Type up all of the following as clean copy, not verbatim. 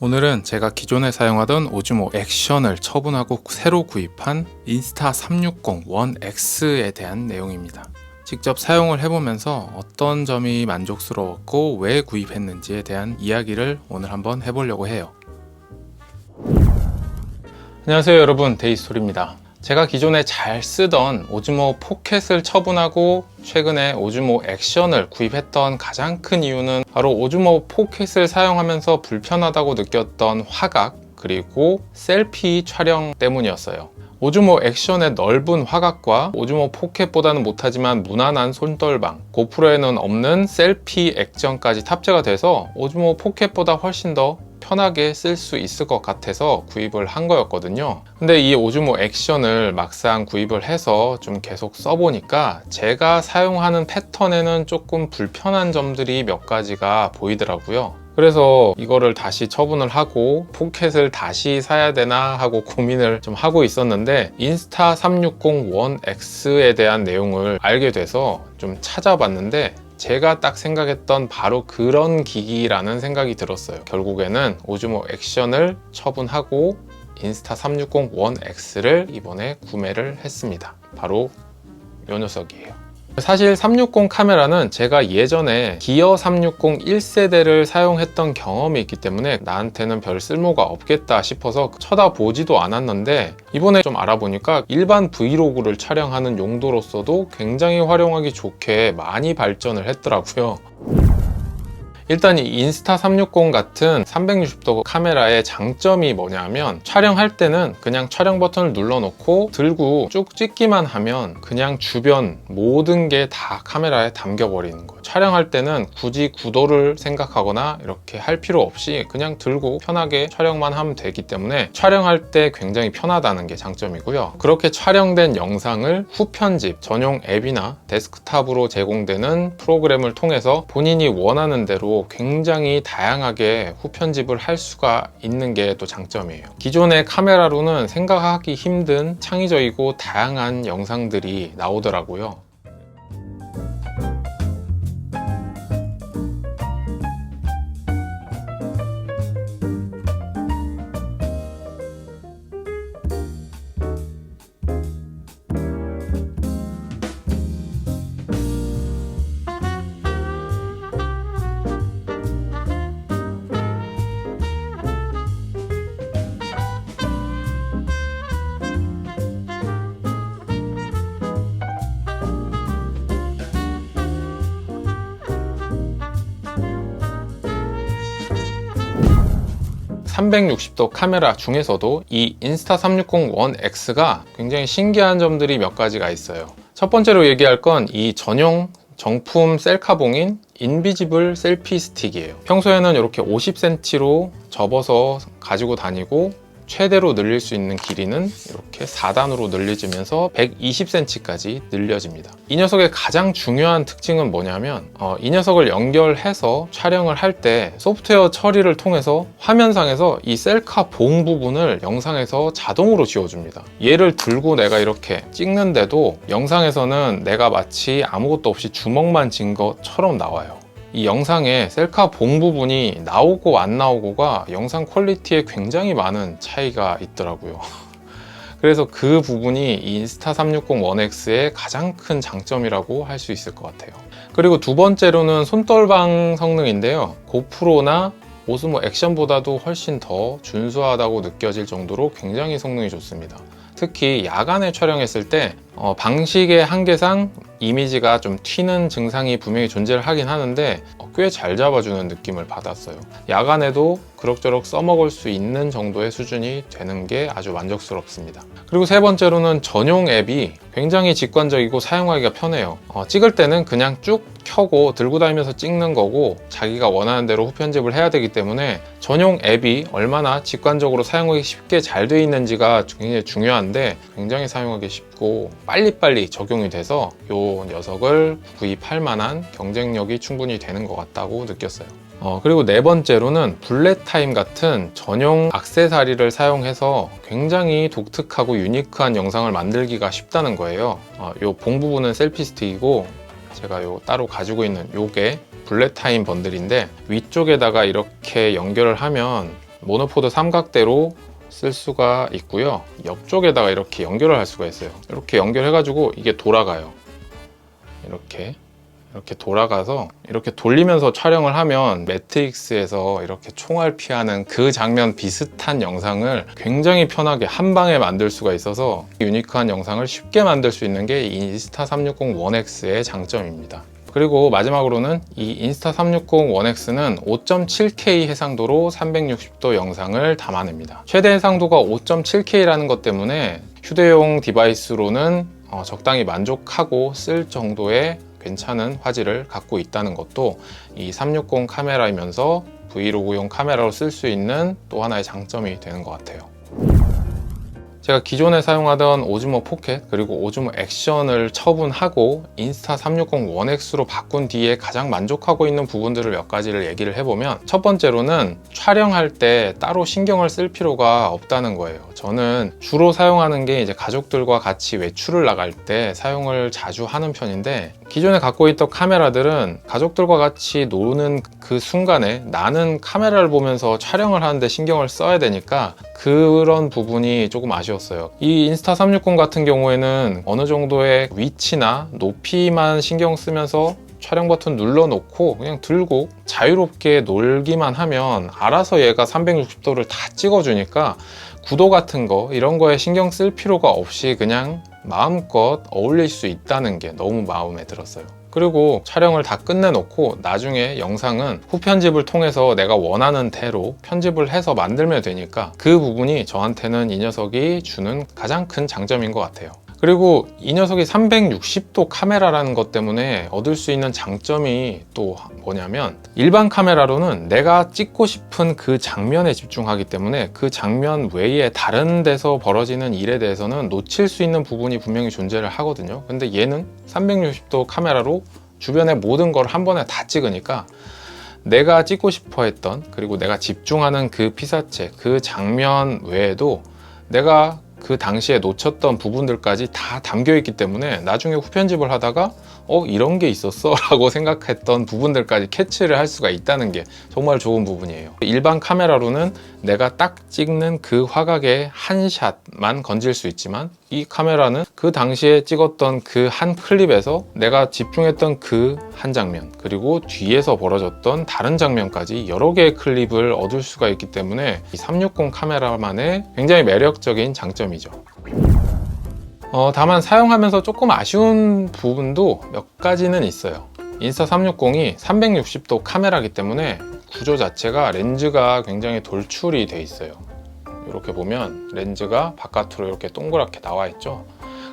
오늘은 제가 기존에 사용하던 오즈모 액션을 처분하고 새로 구입한 인스타360 원 X에 대한 내용입니다. 직접 사용을 해보면서 어떤 점이 만족스러웠고 왜 구입했는지에 대한 이야기를 오늘 한번 해보려고 해요. 안녕하세요 여러분, 데이스토리입니다. 제가 기존에 잘 쓰던 오즈모 포켓을 처분하고 최근에 오즈모 액션을 구입했던 가장 큰 이유는 바로 오즈모 포켓을 사용하면서 불편하다고 느꼈던 화각 그리고 셀피 촬영 때문이었어요. 오즈모 액션의 넓은 화각과 오즈모 포켓보다는 못하지만 무난한 손떨방, 고프로에는 없는 셀피 액정까지 탑재가 돼서 오즈모 포켓보다 훨씬 더 편하게 쓸 수 있을 것 같아서 구입을 한 거였거든요. 근데 이 오즈모 액션을 막상 구입을 해서 좀 계속 써보니까 제가 사용하는 패턴에는 조금 불편한 점들이 몇 가지가 보이더라고요. 그래서 이거를 다시 처분을 하고 포켓을 다시 사야 되나 하고 고민을 좀 하고 있었는데 인스타360 원 X에 대한 내용을 알게 돼서 좀 찾아봤는데 제가 딱 생각했던 바로 그런 기기라는 생각이 들었어요. 결국에는 오즈모 액션을 처분하고 인스타360 원 X를 이번에 구매를 했습니다. 바로 이 녀석이에요. 사실 360 카메라는 제가 예전에 기어 360 1세대를 사용했던 경험이 있기 때문에 나한테는 별 쓸모가 없겠다 싶어서 쳐다보지도 않았는데 이번에 좀 알아보니까 일반 브이로그를 촬영하는 용도로서도 굉장히 활용하기 좋게 많이 발전을 했더라고요. 일단 이 인스타360 같은 360도 카메라의 장점이 뭐냐면 촬영할 때는 그냥 촬영 버튼을 눌러놓고 들고 쭉 찍기만 하면 그냥 주변 모든 게 다 카메라에 담겨버리는 거예요. 촬영할 때는 굳이 구도를 생각하거나 이렇게 할 필요 없이 그냥 들고 편하게 촬영만 하면 되기 때문에 촬영할 때 굉장히 편하다는 게 장점이고요. 그렇게 촬영된 영상을 후편집 전용 앱이나 데스크탑으로 제공되는 프로그램을 통해서 본인이 원하는 대로 굉장히 다양하게 후편집을 할 수가 있는 게 또 장점이에요. 기존의 카메라로는 생각하기 힘든 창의적이고 다양한 영상들이 나오더라고요. (360도) 카메라 중에서도 이 인스타360 원 X가 굉장히 신기한 점들이 몇 가지가 있어요. 첫 번째로 얘기할 건 이 전용 정품 셀카봉인 인비지블 셀피 스틱이에요. 평소에는 이렇게 50cm로 접어서 가지고 다니고 최대로 늘릴 수 있는 길이는 이렇게 4단으로 늘려지면서 120cm까지 늘려집니다. 이 녀석의 가장 중요한 특징은 뭐냐면 이 녀석을 연결해서 촬영을 할 때 소프트웨어 처리를 통해서 화면상에서 이 셀카 봉 부분을 영상에서 자동으로 지워줍니다. 얘를 들고 내가 이렇게 찍는데도 영상에서는 내가 마치 아무것도 없이 주먹만 쥔 것처럼 나와요. 이 영상에 셀카 봉 부분이 나오고 안 나오고가 영상 퀄리티에 굉장히 많은 차이가 있더라고요. 그래서 그 부분이 이 인스타360 원 X의 가장 큰 장점이라고 할 수 있을 것 같아요. 그리고 두 번째로는 손떨방 성능인데요. 고프로나 오즈모 액션보다도 훨씬 더 준수하다고 느껴질 정도로 굉장히 성능이 좋습니다. 특히 야간에 촬영했을 때 방식의 한계상 이미지가 좀 튀는 증상이 분명히 존재를 하긴 하는데 꽤 잘 잡아주는 느낌을 받았어요. 야간에도 그럭저럭 써먹을 수 있는 정도의 수준이 되는 게 아주 만족스럽습니다. 그리고 세 번째로는 전용 앱이 굉장히 직관적이고 사용하기가 편해요. 찍을 때는 그냥 쭉 켜고 들고 다니면서 찍는 거고 자기가 원하는 대로 후편집을 해야 되기 때문에 전용 앱이 얼마나 직관적으로 사용하기 쉽게 잘 되어 있는지가 굉장히 중요한데 굉장히 사용하기 쉽고 빨리빨리 적용이 돼서 이 녀석을 구입할 만한 경쟁력이 충분히 되는 것 같다고 느꼈어요. 그리고 네 번째로는 블랙 타임 같은 전용 액세서리를 사용해서 굉장히 독특하고 유니크한 영상을 만들기가 쉽다는 거예요. 이 봉 부분은 셀피 스틱이고 제가 따로 가지고 있는 요게 블랙 타임 번들인데 위쪽에다가 이렇게 연결을 하면 모노포드 삼각대로 쓸 수가 있고요. 옆쪽에다가 이렇게 연결을 할 수가 있어요. 이렇게 연결해가지고 이게 돌아가요. 이렇게 돌아가서 이렇게 돌리면서 촬영을 하면 매트릭스에서 이렇게 총알 피하는 그 장면 비슷한 영상을 굉장히 편하게 한 방에 만들 수가 있어서 유니크한 영상을 쉽게 만들 수 있는 게 인스타360 1X의 장점입니다. 그리고 마지막으로는 이 인스타360 1X는 5.7K 해상도로 360도 영상을 담아냅니다. 최대 해상도가 5.7K라는 것 때문에 휴대용 디바이스로는 적당히 만족하고 쓸 정도의 괜찮은 화질을 갖고 있다는 것도 이 360 카메라이면서 브이로그용 카메라로 쓸 수 있는 또 하나의 장점이 되는 것 같아요. 제가 기존에 사용하던 오즈모 포켓 그리고 오즈모 액션을 처분하고 인스타360 1X로 바꾼 뒤에 가장 만족하고 있는 부분들을 몇 가지를 얘기를 해보면, 첫 번째로는 촬영할 때 따로 신경을 쓸 필요가 없다는 거예요. 저는 주로 사용하는 게 이제 가족들과 같이 외출을 나갈 때 사용을 자주 하는 편인데, 기존에 갖고 있던 카메라들은 가족들과 같이 노는 그 순간에 나는 카메라를 보면서 촬영을 하는데 신경을 써야 되니까 그런 부분이 조금 아쉬웠어요. 이 인스타360 같은 경우에는 어느 정도의 위치나 높이만 신경 쓰면서 촬영 버튼 눌러놓고 그냥 들고 자유롭게 놀기만 하면 알아서 얘가 360도를 다 찍어주니까 구도 같은 거 이런 거에 신경 쓸 필요가 없이 그냥 마음껏 어울릴 수 있다는 게 너무 마음에 들었어요. 그리고 촬영을 다 끝내놓고 나중에 영상은 후편집을 통해서 내가 원하는 대로 편집을 해서 만들면 되니까 그 부분이 저한테는 이 녀석이 주는 가장 큰 장점인 것 같아요. 그리고 이 녀석이 360도 카메라라는 것 때문에 얻을 수 있는 장점이 또 뭐냐면, 일반 카메라로는 내가 찍고 싶은 그 장면에 집중하기 때문에 그 장면 외에 다른 데서 벌어지는 일에 대해서는 놓칠 수 있는 부분이 분명히 존재를 하거든요. 근데 얘는 360도 카메라로 주변의 모든 걸 한 번에 다 찍으니까 내가 찍고 싶어 했던, 그리고 내가 집중하는 그 피사체, 그 장면 외에도 내가 그 당시에 놓쳤던 부분들까지 다 담겨 있기 때문에 나중에 후편집을 하다가 이런 게 있었어? 라고 생각했던 부분들까지 캐치를 할 수가 있다는 게 정말 좋은 부분이에요. 일반 카메라로는 내가 딱 찍는 그 화각의 한 샷만 건질 수 있지만, 이 카메라는 그 당시에 찍었던 그 한 클립에서 내가 집중했던 그 한 장면, 그리고 뒤에서 벌어졌던 다른 장면까지 여러 개의 클립을 얻을 수가 있기 때문에 이 360 카메라만의 굉장히 매력적인 장점이죠. 다만 사용하면서 조금 아쉬운 부분도 몇 가지는 있어요. 인스타360이 360도 카메라이기 때문에 구조 자체가 렌즈가 굉장히 돌출이 돼 있어요. 이렇게 보면 렌즈가 바깥으로 이렇게 동그랗게 나와 있죠.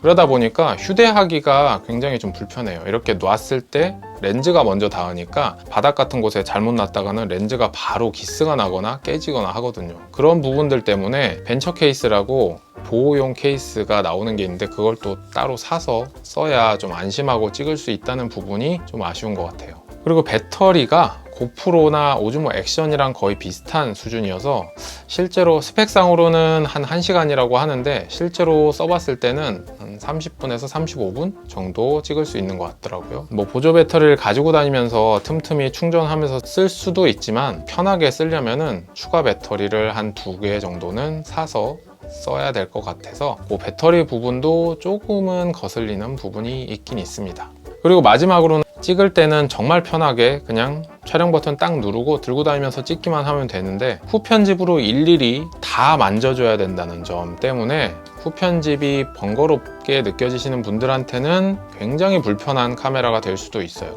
그러다 보니까 휴대하기가 굉장히 좀 불편해요. 이렇게 놨을 때 렌즈가 먼저 닿으니까 바닥 같은 곳에 잘못 놨다가는 렌즈가 바로 기스가 나거나 깨지거나 하거든요. 그런 부분들 때문에 벤처 케이스라고 보호용 케이스가 나오는 게 있는데, 그걸 또 따로 사서 써야 좀 안심하고 찍을 수 있다는 부분이 좀 아쉬운 것 같아요. 그리고 배터리가 고프로나 오즈모 액션이랑 거의 비슷한 수준이어서 실제로 스펙상으로는 한 1시간이라고 하는데, 실제로 써봤을 때는 한 30분에서 35분 정도 찍을 수 있는 것 같더라고요. 보조 배터리를 가지고 다니면서 틈틈이 충전하면서 쓸 수도 있지만, 편하게 쓰려면은 추가 배터리를 한 2개 정도는 사서 써야 될 것 같아서 그 배터리 부분도 조금은 거슬리는 부분이 있긴 있습니다. 그리고 마지막으로는 찍을 때는 정말 편하게 그냥 촬영 버튼 딱 누르고 들고 다니면서 찍기만 하면 되는데, 후편집으로 일일이 다 만져줘야 된다는 점 때문에 후편집이 번거롭게 느껴지시는 분들한테는 굉장히 불편한 카메라가 될 수도 있어요.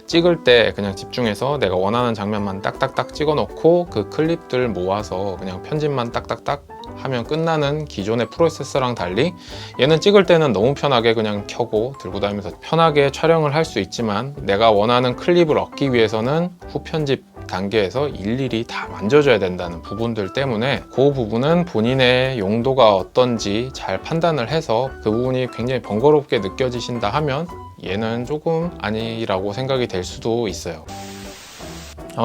찍을 때 그냥 집중해서 내가 원하는 장면만 딱딱딱 찍어 놓고 그 클립들 모아서 그냥 편집만 딱딱딱 하면 끝나는 기존의 프로세서랑 달리, 얘는 찍을 때는 너무 편하게 그냥 켜고 들고 다니면서 편하게 촬영을 할 수 있지만, 내가 원하는 클립을 얻기 위해서는 후편집 단계에서 일일이 다 만져줘야 된다는 부분들 때문에 그 부분은 본인의 용도가 어떤지 잘 판단을 해서 그 부분이 굉장히 번거롭게 느껴지신다 하면 얘는 조금 아니라고 생각이 될 수도 있어요.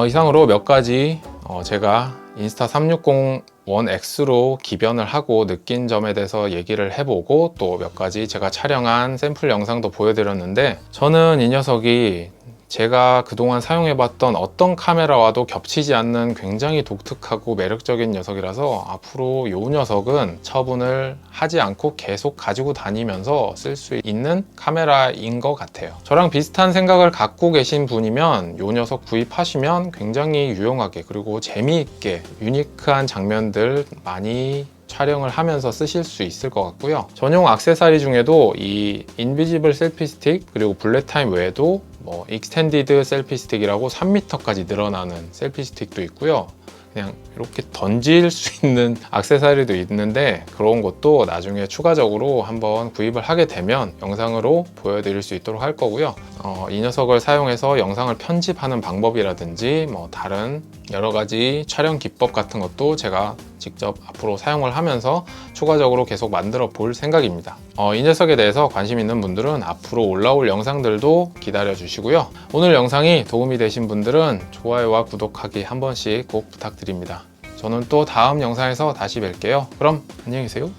이상으로 몇 가지 제가 인스타360 1X로 기변을 하고 느낀 점에 대해서 얘기를 해보고, 또 몇 가지 제가 촬영한 샘플 영상도 보여드렸는데, 저는 이 녀석이 제가 그동안 사용해봤던 어떤 카메라와도 겹치지 않는 굉장히 독특하고 매력적인 녀석이라서 앞으로 이 녀석은 처분을 하지 않고 계속 가지고 다니면서 쓸 수 있는 카메라인 것 같아요. 저랑 비슷한 생각을 갖고 계신 분이면 이 녀석 구입하시면 굉장히 유용하게 그리고 재미있게 유니크한 장면들 많이 촬영을 하면서 쓰실 수 있을 것 같고요. 전용 액세서리 중에도 이 인비지블 셀피 스틱 그리고 블랙 타임 외에도 익스텐디드 셀피 스틱이라고 3m까지 늘어나는 셀피 스틱도 있고요. 그냥 이렇게 던질 수 있는 액세서리도 있는데 그런 것도 나중에 추가적으로 한번 구입을 하게 되면 영상으로 보여드릴 수 있도록 할 거고요. 이 녀석을 사용해서 영상을 편집하는 방법이라든지 다른 여러 가지 촬영 기법 같은 것도 제가 직접 앞으로 사용을 하면서 추가적으로 계속 만들어 볼 생각입니다. 이 녀석에 대해서 관심 있는 분들은 앞으로 올라올 영상들도 기다려 주시고요. 오늘 영상이 도움이 되신 분들은 좋아요와 구독하기 한 번씩 꼭 부탁드립니다. 저는 또 다음 영상에서 다시 뵐게요. 그럼 안녕히 계세요.